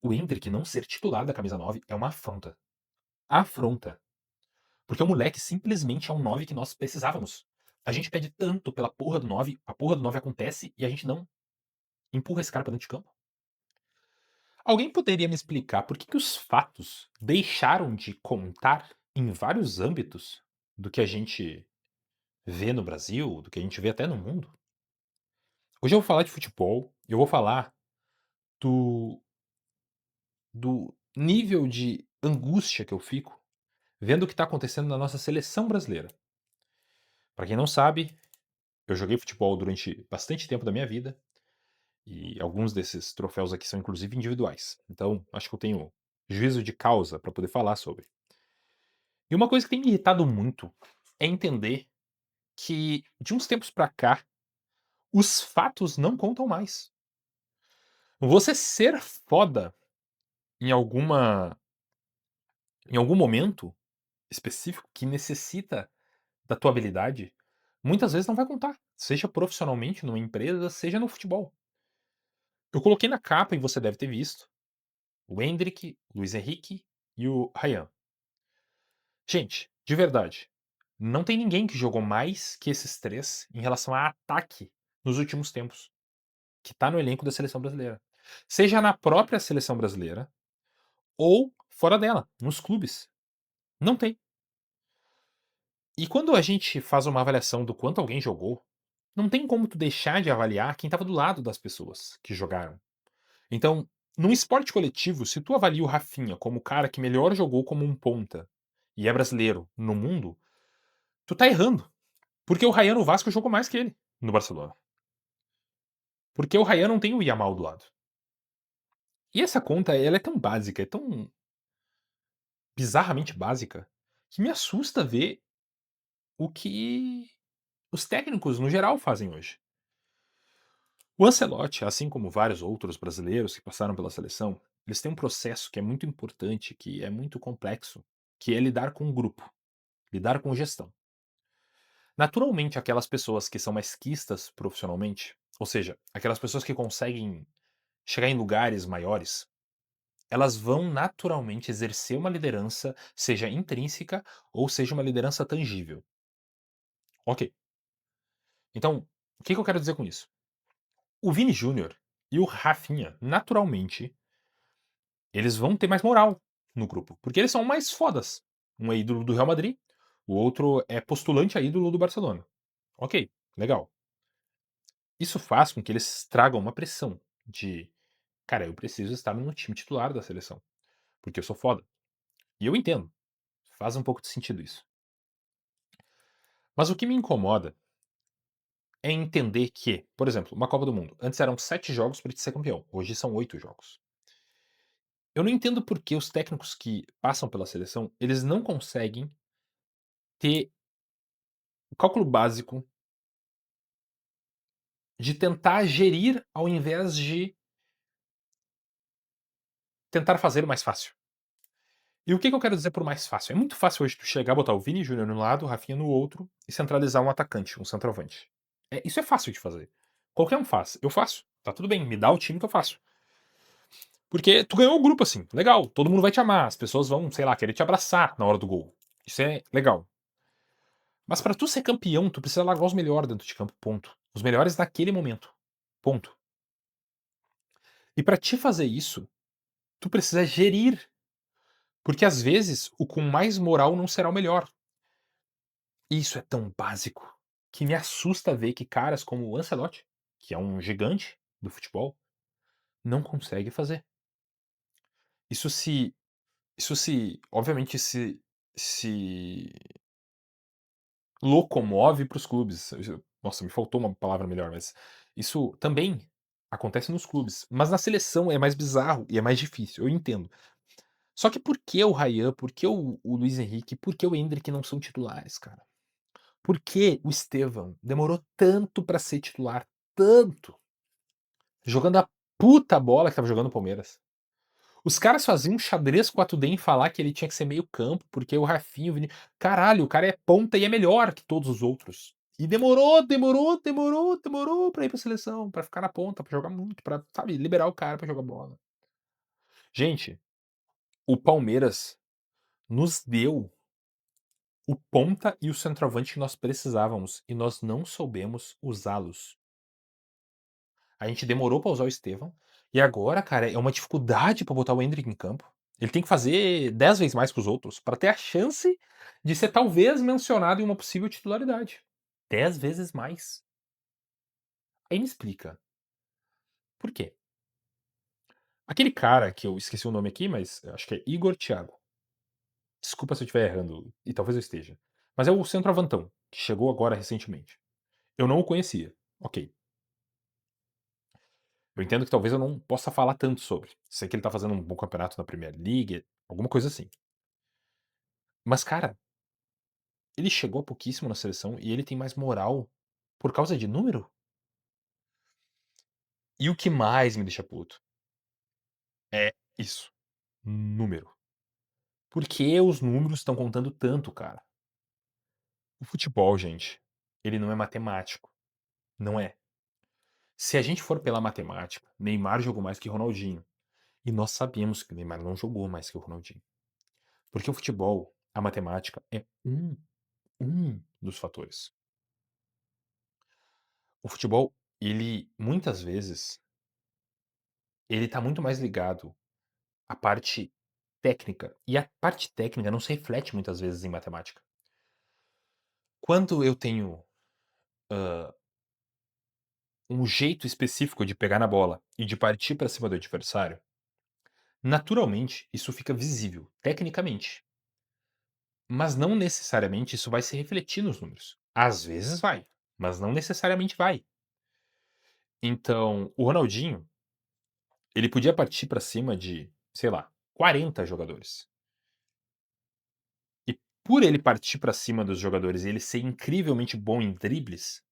O Endrick não ser titular da camisa 9 é uma afronta. Afronta. Porque o moleque simplesmente é um 9 que nós precisávamos. A gente pede tanto pela porra do 9, a porra do 9 acontece e a gente não empurra esse cara pra dentro de campo. Alguém poderia me explicar por que os fatos deixaram de contar em vários âmbitos do que a gente vê no Brasil, do que a gente vê até no mundo? Hoje eu vou falar de futebol, eu vou falar do, do nível de angústia que eu fico vendo o que está acontecendo na nossa seleção brasileira. Para quem não sabe, eu joguei futebol durante bastante tempo da minha vida e alguns desses troféus aqui são inclusive individuais. Então, acho que eu tenho juízo de causa para poder falar sobre. E uma coisa que tem me irritado muito é entender que de uns tempos para cá os fatos não contam mais. Você ser foda em algum momento específico que necessita da tua habilidade, muitas vezes não vai contar, seja profissionalmente numa empresa, seja no futebol. Eu coloquei na capa e você deve ter visto o Endrick, o Luiz Henrique e o Ryan. Gente, de verdade, não tem ninguém que jogou mais que esses três em relação a ataque nos últimos tempos, que tá no elenco da seleção brasileira. Seja na própria seleção brasileira ou fora dela, nos clubes. Não tem. E quando a gente faz uma avaliação do quanto alguém jogou, não tem como tu deixar de avaliar quem estava do lado das pessoas que jogaram. Então, num esporte coletivo, se tu avalia o Rafinha como o cara que melhor jogou como um ponta e é brasileiro no mundo, tu tá errando. Porque o Ryan no Vasco jogou mais que ele no Barcelona. Porque o Ryan não tem o Yamal do lado. E essa conta, ela é tão básica, é tão bizarramente básica, que me assusta ver o que os técnicos no geral fazem hoje. O Ancelotti, assim como vários outros brasileiros que passaram pela seleção, eles têm um processo que é muito importante, que é muito complexo, que é lidar com o grupo, lidar com gestão. Naturalmente, aquelas pessoas que são mais quistas profissionalmente, ou seja, aquelas pessoas que conseguem chegar em lugares maiores, elas vão naturalmente exercer uma liderança, seja intrínseca ou seja uma liderança tangível. Ok. Então, o que eu quero dizer com isso? O Vini Júnior e o Rafinha, naturalmente, eles vão ter mais moral no grupo, porque eles são mais fodas. Um é ídolo do Real Madrid, o outro é postulante a ídolo do Barcelona. Ok, legal. Isso faz com que eles tragam uma pressão de, cara, eu preciso estar no time titular da seleção, porque eu sou foda. E eu entendo, faz um pouco de sentido isso. Mas o que me incomoda é entender que, por exemplo, uma Copa do Mundo, antes eram 7 jogos para te ser campeão, hoje são 8 jogos. Eu não entendo por que os técnicos que passam pela seleção, eles não conseguem ter o cálculo básico de tentar gerir ao invés de tentar fazer o mais fácil. E o que eu quero dizer por mais fácil? É muito fácil hoje tu chegar, botar o Vini Júnior no lado, o Rafinha no outro e centralizar um atacante, um centroavante. Isso é fácil de fazer. Qualquer um faz. Eu faço. Tá tudo bem, me dá o time que eu faço. Porque tu ganhou o grupo assim, legal, todo mundo vai te amar, as pessoas vão, sei lá, querer te abraçar na hora do gol. Isso é legal. Mas pra tu ser campeão, tu precisa largar os melhores dentro de campo, ponto. Os melhores naquele momento. Ponto. E pra te fazer isso, tu precisa gerir, porque às vezes o com mais moral não será o melhor. E isso é tão básico que me assusta ver que caras como o Ancelotti, que é um gigante do futebol, não consegue fazer. Isso se obviamente se locomove para os clubes. Nossa, me faltou uma palavra melhor, mas isso também acontece nos clubes, mas na seleção é mais bizarro e é mais difícil, eu entendo. Só que por que o Ryan, por que o Luiz Henrique, por que o Endrick não são titulares, cara? Por que o Estevão demorou tanto pra ser titular? Tanto! Jogando a puta bola que estava jogando o Palmeiras. Os caras faziam um xadrez 4D em falar que ele tinha que ser meio campo, porque o Rafinha, o Vini... Caralho, o cara é ponta e é melhor que todos os outros. E demorou pra ir pra seleção, pra ficar na ponta, pra jogar muito, pra, sabe, liberar o cara pra jogar bola. Gente, o Palmeiras nos deu o ponta e o centroavante que nós precisávamos e nós não soubemos usá-los. A gente demorou pra usar o Estevão e agora, cara, é uma dificuldade pra botar o Endrick em campo. Ele tem que fazer 10 vezes mais que os outros pra ter a chance de ser talvez mencionado em uma possível titularidade. 10 vezes mais. Aí me explica, por quê? Aquele cara que eu esqueci o nome aqui, mas eu acho que é Igor Thiago. Desculpa se eu estiver errando, e talvez eu esteja. Mas é o centroavantão, que chegou agora recentemente. Eu não o conhecia. Ok. Eu entendo que talvez eu não possa falar tanto sobre. Sei que ele tá fazendo um bom campeonato na Premier League, alguma coisa assim. Mas, cara, ele chegou há pouquíssimo na seleção e ele tem mais moral por causa de número? E o que mais me deixa puto é isso, número. Por que os números estão contando tanto, cara? O futebol, gente, ele não é matemático. Não é. Se a gente for pela matemática, Neymar jogou mais que Ronaldinho. E nós sabemos que o Neymar não jogou mais que o Ronaldinho. Porque o futebol, a matemática, é um dos fatores. O futebol, ele muitas vezes, ele tá muito mais ligado à parte técnica. E a parte técnica não se reflete muitas vezes em matemática. Quando eu tenho um jeito específico de pegar na bola e de partir para cima do adversário, naturalmente isso fica visível, tecnicamente. Mas não necessariamente isso vai se refletir nos números. Às vezes vai, mas não necessariamente vai. Então, o Ronaldinho, ele podia partir pra cima de, sei lá, 40 jogadores. E por ele partir pra cima dos jogadores e ele ser incrivelmente bom em dribles,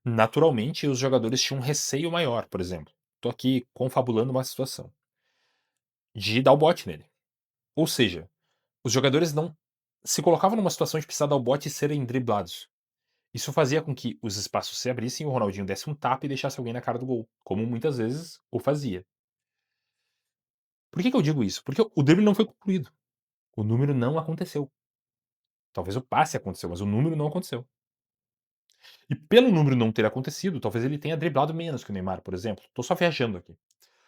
naturalmente os jogadores tinham um receio maior, por exemplo. Tô aqui confabulando uma situação, de dar o bote nele. Ou seja, os jogadores não se colocavam numa situação de precisar dar o bote e serem driblados. Isso fazia com que os espaços se abrissem, o Ronaldinho desse um tapa e deixasse alguém na cara do gol, como muitas vezes o fazia. Por que eu digo isso? Porque o drible não foi concluído. O número não aconteceu. Talvez o passe aconteceu, mas o número não aconteceu. E pelo número não ter acontecido, talvez ele tenha driblado menos que o Neymar, por exemplo. Tô só viajando aqui.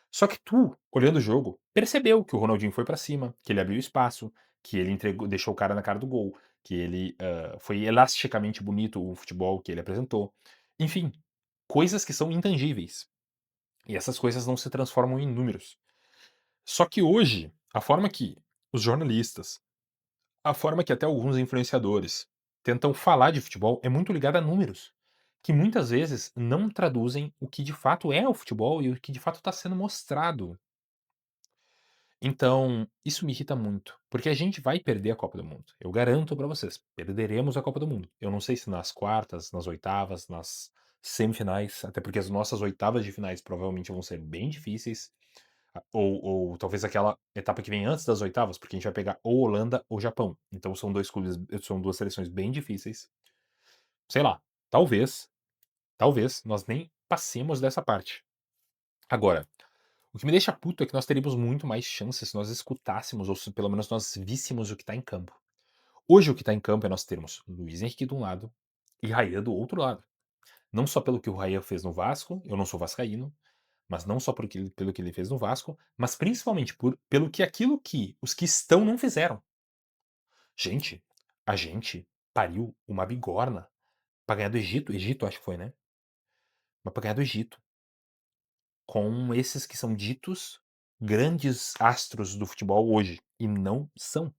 Só que tu, olhando o jogo, percebeu que o Ronaldinho foi pra cima, que ele abriu espaço, que ele entregou, deixou o cara na cara do gol, que ele foi elasticamente bonito o futebol que ele apresentou. Enfim, coisas que são intangíveis. E essas coisas não se transformam em números. Só que hoje, a forma que os jornalistas, a forma que até alguns influenciadores tentam falar de futebol é muito ligada a números, que muitas vezes não traduzem o que de fato é o futebol e o que de fato está sendo mostrado. Então, isso me irrita muito, porque a gente vai perder a Copa do Mundo. Eu garanto pra vocês, perderemos a Copa do Mundo. Eu não sei se nas quartas, nas oitavas, nas semifinais, até porque as nossas oitavas de finais provavelmente vão ser bem difíceis. Ou talvez aquela etapa que vem antes das oitavas, porque a gente vai pegar ou Holanda ou Japão. Então são 2 clubes, são 2 seleções bem difíceis. Sei lá, talvez nós nem passemos dessa parte. Agora, o que me deixa puto é que nós teríamos muito mais chances se nós escutássemos ou se pelo menos nós víssemos o que tá em campo. Hoje o que tá em campo é nós termos Luiz Henrique de um lado e Rayan do outro lado. Não só pelo que o Rayan fez no Vasco, eu não sou vascaíno, mas não só pelo que ele fez no Vasco, mas principalmente pelo que aquilo que os que estão não fizeram. Gente, a gente pariu uma bigorna pra ganhar do Egito. Egito, acho que foi, né? Mas pra ganhar do Egito. Com esses que são ditos grandes astros do futebol hoje. E não são.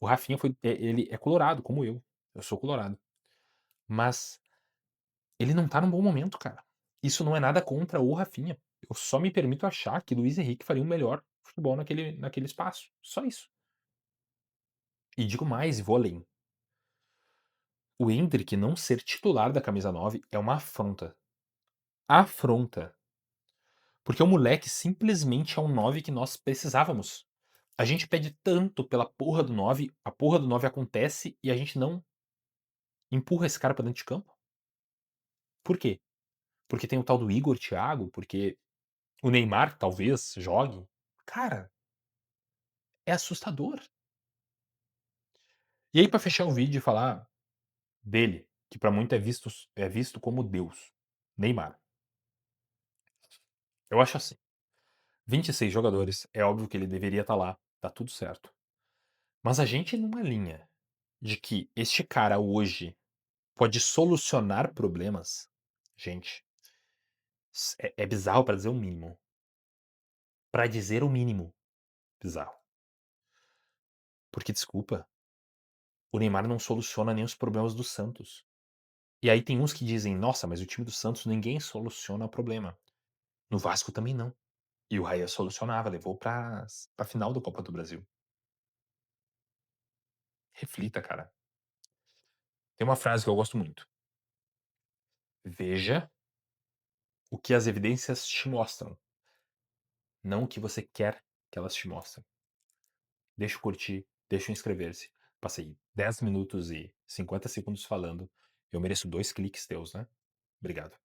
O Rafinha foi. Ele é colorado, como eu. Eu sou colorado. Mas ele não tá num bom momento, cara. Isso não é nada contra o Rafinha. Eu só me permito achar que Luiz Henrique faria um melhor futebol naquele espaço. Só isso. E digo mais e vou além. O Endrick não ser titular da camisa 9 é uma afronta. Afronta. Porque o moleque simplesmente é um 9 que nós precisávamos. A gente pede tanto pela porra do 9, a porra do 9 acontece e a gente não empurra esse cara pra dentro de campo. Por quê? Porque tem o tal do Igor Thiago, porque o Neymar talvez jogue. Cara, é assustador. E aí pra fechar o vídeo e falar dele, que pra muito é visto como Deus, Neymar. Eu acho assim, 26 jogadores, é óbvio que ele deveria estar lá, tá tudo certo. Mas a gente numa linha de que este cara hoje pode solucionar problemas, gente, é bizarro pra dizer o mínimo. Pra dizer o mínimo, bizarro. Porque desculpa, o Neymar não soluciona nem os problemas do Santos. E aí tem uns que dizem: "Nossa, mas o time do Santos ninguém soluciona o problema". No Vasco também não. E o Raia solucionava, levou pra final da Copa do Brasil. Reflita, cara. Tem uma frase que eu gosto muito: "Veja o que as evidências te mostram, não o que você quer que elas te mostrem". Deixa eu curtir, deixa eu inscrever-se. Passei 10 minutos e 50 segundos falando, eu mereço 2 cliques teus, né. Obrigado.